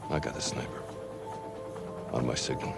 I got the sniper. On my signal.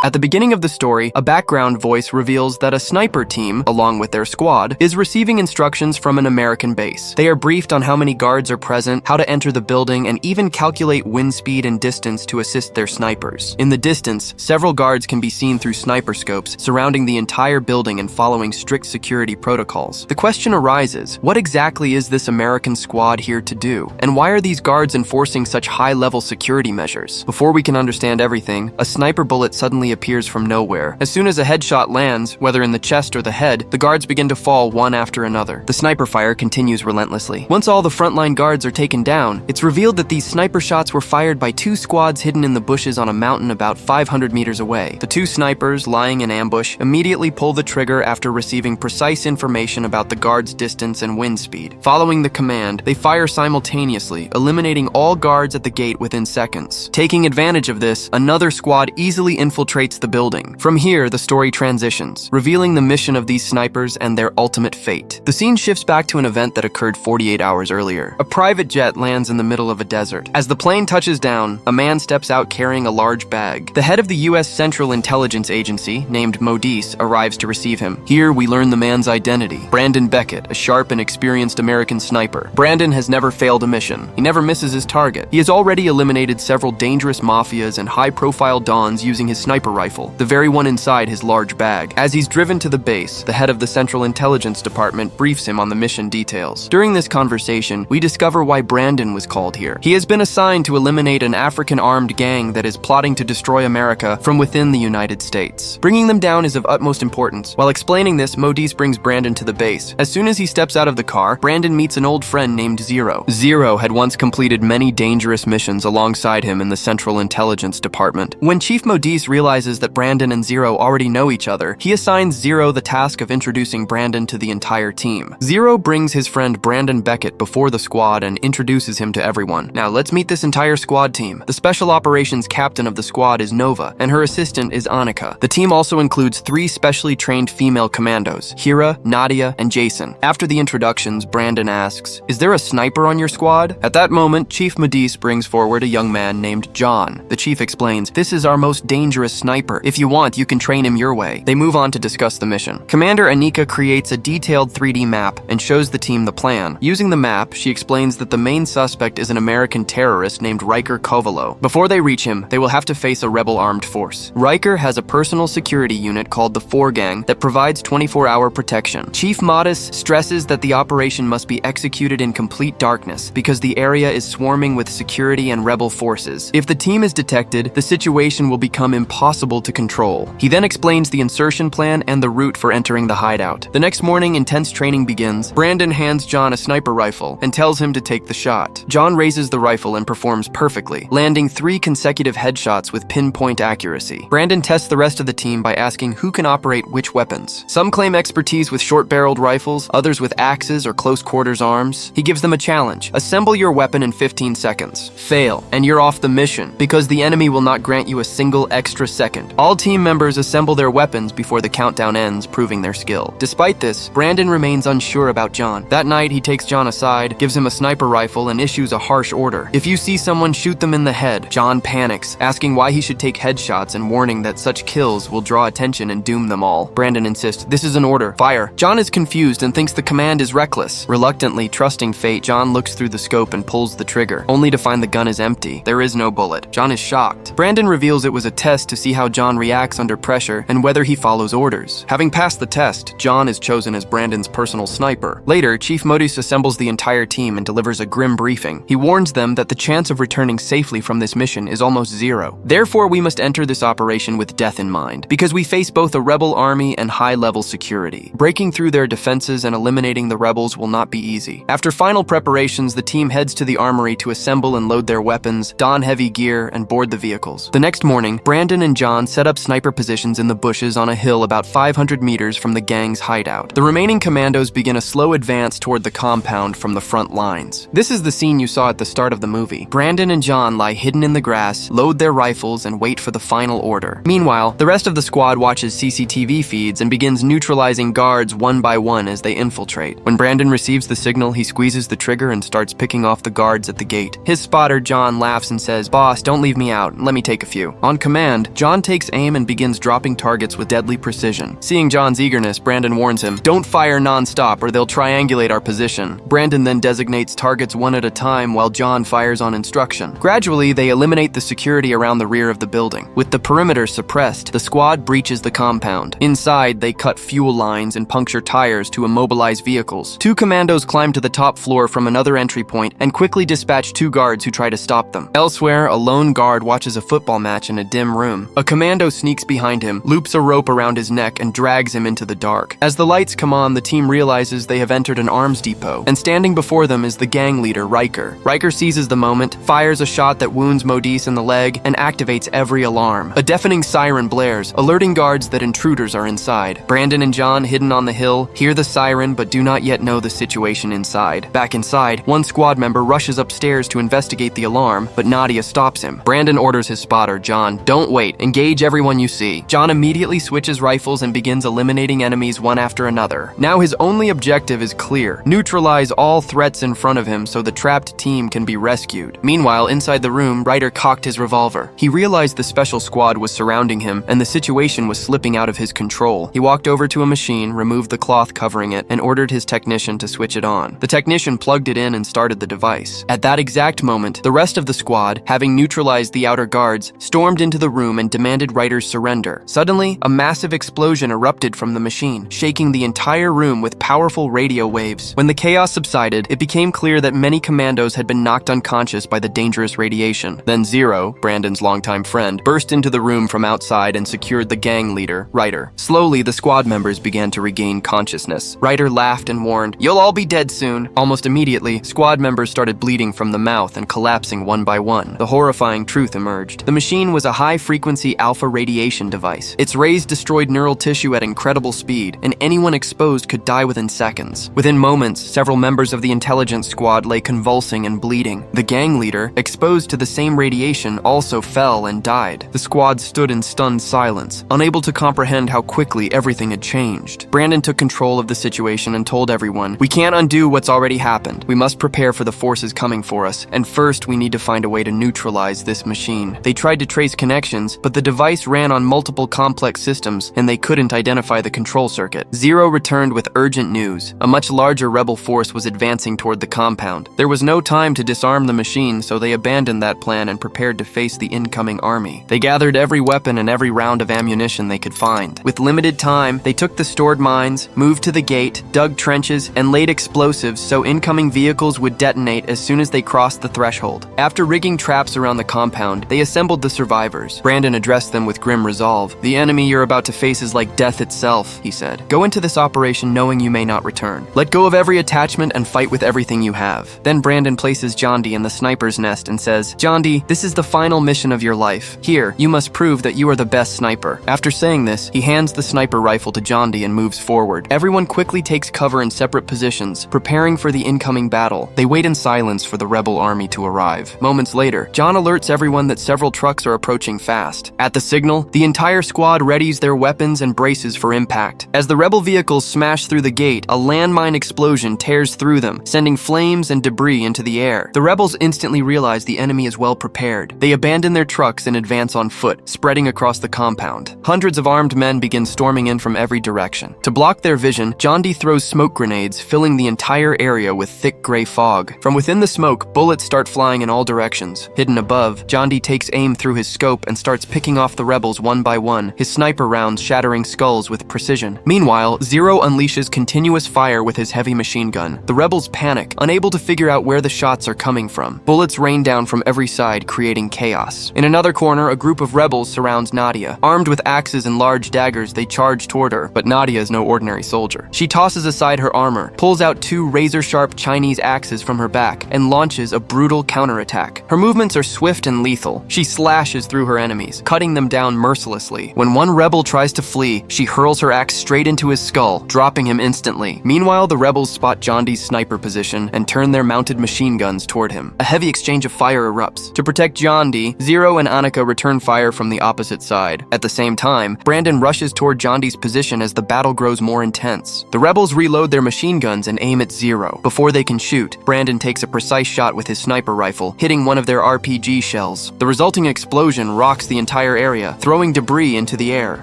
At the beginning of the story, a background voice reveals that a sniper team, along with their squad, is receiving instructions from an American base. They are briefed on how many guards are present, how to enter the building, and even calculate wind speed and distance to assist their snipers. In the distance, several guards can be seen through sniper scopes surrounding the entire building and following strict security protocols. The question arises, what exactly is this American squad here to do? And why are these guards enforcing such high-level security measures? Before we can understand everything, a sniper bullet suddenly appears from nowhere. As soon as a headshot lands, whether in the chest or the head, the guards begin to fall one after another. The sniper fire continues relentlessly. Once all the frontline guards are taken down, it's revealed that these sniper shots were fired by two squads hidden in the bushes on a mountain about 500 meters away. The two snipers, lying in ambush, immediately pull the trigger after receiving precise information about the guards' distance and wind speed. Following the command, they fire simultaneously, eliminating all guards at the gate within seconds. Taking advantage of this, another squad easily infiltrates the building. From here, the story transitions, revealing the mission of these snipers and their ultimate fate. The scene shifts back to an event that occurred 48 hours earlier. A private jet lands in the middle of a desert. As the plane touches down, a man steps out carrying a large bag. The head of the U.S. Central Intelligence Agency, named Modise, arrives to receive him. Here, we learn the man's identity. Brandon Beckett, a sharp and experienced American sniper. Brandon has never failed a mission. He never misses his target. He has already eliminated several dangerous mafias and high-profile dons using his sniper rifle, the very one inside his large bag. As he's driven to the base, the head of the Central Intelligence Department briefs him on the mission details. During this conversation, we discover why Brandon was called here. He has been assigned to eliminate an African armed gang that is plotting to destroy America from within the United States. Bringing them down is of utmost importance. While explaining this, Modise brings Brandon to the base. As soon as he steps out of the car, Brandon meets an old friend named Zero. Zero had once completed many dangerous missions alongside him in the Central Intelligence Department. When Chief Modise realizes that Brandon and Zero already know each other, he assigns Zero the task of introducing Brandon to the entire team. Zero brings his friend Brandon Beckett before the squad and introduces him to everyone. Now let's meet this entire squad team. The special operations captain of the squad is Nova, and her assistant is Annika. The team also includes 3 specially trained female commandos, Hira, Nadia, and Jason. After the introductions, Brandon asks, "Is there a sniper on your squad?" At that moment, Chief Modise brings forward a young man named John. The chief explains, "This is our most dangerous sniper. If you want, you can train him your way." They move on to discuss the mission. Commander Anika creates a detailed 3D map and shows the team the plan. Using the map, she explains that the main suspect is an American terrorist named Riker Kovalo. Before they reach him, they will have to face a rebel armed force. Riker has a personal security unit called the 4 Gang that provides 24-hour protection. Chief Modis stresses that the operation must be executed in complete darkness because the area is swarming with security and rebel forces. If the team is detected, the situation will become impossible to control. He then explains the insertion plan and the route for entering the hideout. The next morning, intense training begins. Brandon hands John a sniper rifle and tells him to take the shot. John raises the rifle and performs perfectly, landing 3 consecutive headshots with pinpoint accuracy. Brandon tests the rest of the team by asking who can operate which weapons. Some claim expertise with short-barreled rifles, others with axes or close-quarters arms. He gives them a challenge. Assemble your weapon in 15 seconds. Fail, and you're off the mission, because the enemy will not grant you a single extra second. All team members assemble their weapons before the countdown ends, proving their skill. Despite this, Brandon remains unsure about John. That night, he takes John aside, gives him a sniper rifle, and issues a harsh order. If you see someone, shoot them in the head. John panics, asking why he should take headshots and warning that such kills will draw attention and doom them all. Brandon insists, "This is an order. Fire." John is confused and thinks the command is reckless. Reluctantly, trusting fate, John looks through the scope and pulls the trigger, only to find the gun is empty. There is no bullet. John is shocked. Brandon reveals it was a test to see how John reacts under pressure and whether he follows orders. Having passed the test, John is chosen as Brandon's personal sniper. Later, Chief Modis assembles the entire team and delivers a grim briefing. He warns them that the chance of returning safely from this mission is almost zero. Therefore, we must enter this operation with death in mind, because we face both a rebel army and high-level security. Breaking through their defenses and eliminating the rebels will not be easy. After final preparations, the team heads to the armory to assemble and load their weapons, don heavy gear, and board the vehicles. The next morning, Brandon and John set up sniper positions in the bushes on a hill about 500 meters from the gang's hideout. The remaining commandos begin a slow advance toward the compound from the front lines. This is the scene you saw at the start of the movie. Brandon and John lie hidden in the grass, load their rifles, and wait for the final order. Meanwhile, the rest of the squad watches CCTV feeds and begins neutralizing guards one by one as they infiltrate. When Brandon receives the signal, he squeezes the trigger and starts picking off the guards at the gate. His spotter, John, laughs and says, "Boss, don't leave me out. Let me take a few." On command, John takes aim and begins dropping targets with deadly precision. Seeing John's eagerness, Brandon warns him, "Don't fire non-stop or they'll triangulate our position." Brandon then designates targets one at a time while John fires on instruction. Gradually, they eliminate the security around the rear of the building. With the perimeter suppressed, the squad breaches the compound. Inside, they cut fuel lines and puncture tires to immobilize vehicles. Two commandos climb to the top floor from another entry point and quickly dispatch two guards who try to stop them. Elsewhere, a lone guard watches a football match in a dim room. A commando sneaks behind him, loops a rope around his neck, and drags him into the dark. As the lights come on, the team realizes they have entered an arms depot, and standing before them is the gang leader, Riker. Riker seizes the moment, fires a shot that wounds Modise in the leg, and activates every alarm. A deafening siren blares, alerting guards that intruders are inside. Brandon and John, hidden on the hill, hear the siren but do not yet know the situation inside. Back inside, one squad member rushes upstairs to investigate the alarm, but Nadia stops him. Brandon orders his spotter, John, "Don't wait, engage everyone you see." John immediately switches rifles and begins eliminating enemies one after another. Now his only objective is clear: neutralize all threats in front of him so the trapped team can be rescued. Meanwhile, inside the room, Ryder cocked his revolver. He realized the special squad was surrounding him and the situation was slipping out of his control. He walked over to a machine, removed the cloth covering it, and ordered his technician to switch it on. The technician plugged it in and started the device. At that exact moment, the rest of the squad, having neutralized the outer guards, stormed into the room and demanded Ryder's surrender. Suddenly, a massive explosion erupted from the machine, shaking the entire room with powerful radio waves. When the chaos subsided, it became clear that many commandos had been knocked unconscious by the dangerous radiation. Then Zero, Brandon's longtime friend, burst into the room from outside and secured the gang leader, Ryder. Slowly, the squad members began to regain consciousness. Ryder laughed and warned, "You'll all be dead soon." Almost immediately, squad members started bleeding from the mouth and collapsing one by one. The horrifying truth emerged. The machine was a high-frequency alpha radiation device. Its rays destroyed neural tissue at incredible speed, and anyone exposed could die within seconds. Within moments, several members of the intelligence squad lay convulsing and bleeding. The gang leader, exposed to the same radiation, also fell and died. The squad stood in stunned silence, unable to comprehend how quickly everything had changed. Brandon took control of the situation and told everyone, "We can't undo what's already happened. We must prepare for the forces coming for us, and first we need to find a way to neutralize this machine." They tried to trace connections, but the device ran on multiple complex systems, and they couldn't identify the control circuit. Zero returned with urgent news. A much larger rebel force was advancing toward the compound. There was no time to disarm the machine, so they abandoned that plan and prepared to face the incoming army. They gathered every weapon and every round of ammunition they could find. With limited time, they took the stored mines, moved to the gate, dug trenches, and laid explosives so incoming vehicles would detonate as soon as they crossed the threshold. After rigging traps around the compound, they assembled the survivors. Brandon addressed them with grim resolve. "The enemy you're about to face is like death itself," he said. "Go into this operation knowing you may not return. Let go of every attachment and fight with everything you have." Then Brandon places John D in the sniper's nest and says, "John D, this is the final mission of your life. Here, you must prove that you are the best sniper." After saying this, he hands the sniper rifle to John D and moves forward. Everyone quickly takes cover in separate positions, preparing for the incoming battle. They wait in silence for the rebel army to arrive. Moments later, John alerts everyone that several trucks are approaching fast. At the signal, the entire squad readies their weapons and braces for impact. As the rebel vehicles smash through the gate, a landmine explosion tears through them, sending flames and debris into the air. The rebels instantly realize the enemy is well prepared. They abandon their trucks and advance on foot, spreading across the compound. Hundreds of armed men begin storming in from every direction. To block their vision, John D throws smoke grenades, filling the entire area with thick gray fog. From within the smoke, bullets start flying in all directions. Hidden above, John D takes aim through his scope and starts picking off the rebels one by one, his sniper rounds shattering skulls with precision. Meanwhile, Zero unleashes continuous fire with his heavy machine gun. The rebels panic, unable to figure out where the shots are coming from. Bullets rain down from every side, creating chaos. In another corner, a group of rebels surrounds Nadia. Armed with axes and large daggers, they charge toward her, but Nadia is no ordinary soldier. She tosses aside her armor, pulls out two razor-sharp Chinese axes from her back, and launches a brutal counterattack. Her movements are swift and lethal. She slashes through her enemies, cutting cutting them down mercilessly. When one rebel tries to flee, she hurls her axe straight into his skull, dropping him instantly. Meanwhile, the rebels spot John Dee's sniper position and turn their mounted machine guns toward him. A heavy exchange of fire erupts. To protect John Dee, Zero and Annika return fire from the opposite side. At the same time, Brandon rushes toward John Dee's position as the battle grows more intense. The rebels reload their machine guns and aim at Zero. Before they can shoot, Brandon takes a precise shot with his sniper rifle, hitting one of their RPG shells. The resulting explosion rocks the entire area, throwing debris into the air.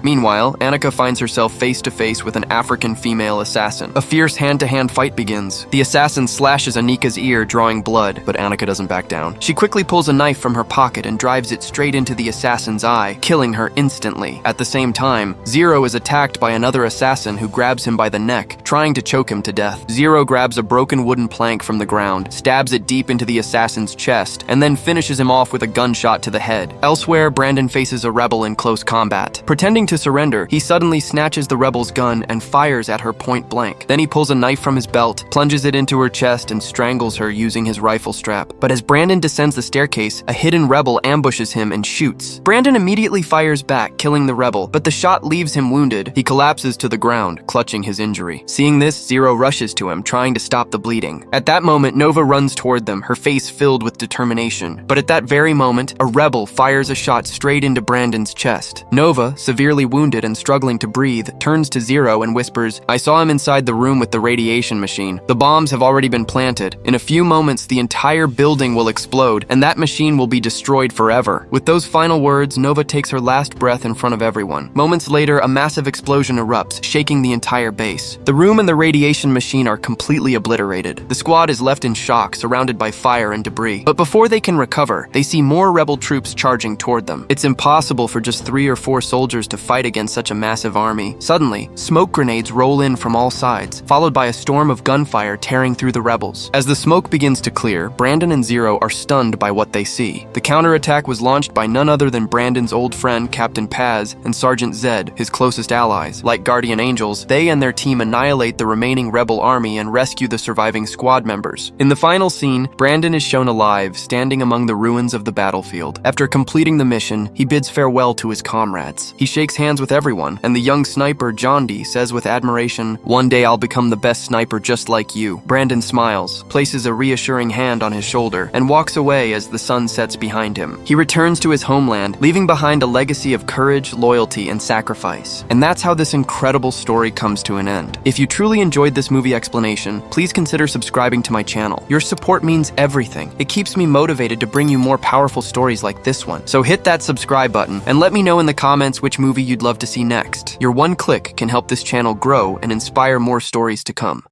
Meanwhile, Annika finds herself face to face with an African female assassin. A fierce hand-to-hand fight begins. The assassin slashes Annika's ear, drawing blood, but Annika doesn't back down. She quickly pulls a knife from her pocket and drives it straight into the assassin's eye, killing her instantly. At the same time, Zero is attacked by another assassin who grabs him by the neck, trying to choke him to death. Zero grabs a broken wooden plank from the ground, stabs it deep into the assassin's chest, and then finishes him off with a gunshot to the head. Elsewhere, Brandon faces a rebel in close combat. Pretending to surrender, he suddenly snatches the rebel's gun and fires at her point blank. Then he pulls a knife from his belt, plunges it into her chest, and strangles her using his rifle strap. But as Brandon descends the staircase, a hidden rebel ambushes him and shoots. Brandon immediately fires back, killing the rebel, but the shot leaves him wounded. He collapses to the ground, clutching his injury. Seeing this, Zero rushes to him, trying to stop the bleeding. At that moment, Nova runs toward them, her face filled with determination. But at that very moment, a rebel fires a shot straight into Brandon's chest. Nova, severely wounded and struggling to breathe, turns to Zero and whispers, "I saw him inside the room with the radiation machine. The bombs have already been planted. In a few moments, the entire building will explode, and that machine will be destroyed forever." With those final words, Nova takes her last breath in front of everyone. Moments later, a massive explosion erupts, shaking the entire base. The room and the radiation machine are completely obliterated. The squad is left in shock, surrounded by fire and debris. But before they can recover, they see more rebel troops charging toward them. It's impossible for just 3 or 4 soldiers to fight against such a massive army. Suddenly, smoke grenades roll in from all sides, followed by a storm of gunfire tearing through the rebels. As the smoke begins to clear, Brandon and Zero are stunned by what they see. The counterattack was launched by none other than Brandon's old friend Captain Paz and Sergeant Zed, his closest allies. Like guardian angels, they and their team annihilate the remaining rebel army and rescue the surviving squad members. In the final scene, Brandon is shown alive, standing among the ruins of the battlefield. After completing the mission, he bids farewell to his comrades. He shakes hands with everyone, and the young sniper John Dee says with admiration, "One day I'll become the best sniper just like you." Brandon smiles, places a reassuring hand on his shoulder, and walks away as the sun sets behind him. He returns to his homeland, leaving behind a legacy of courage, loyalty, and sacrifice. And that's how this incredible story comes to an end. If you truly enjoyed this movie explanation, please consider subscribing to my channel. Your support means everything. It keeps me motivated to bring you more powerful stories like this one. So hit that subscribe button and let me know in the comments which movie you'd love to see next. Your one click can help this channel grow and inspire more stories to come.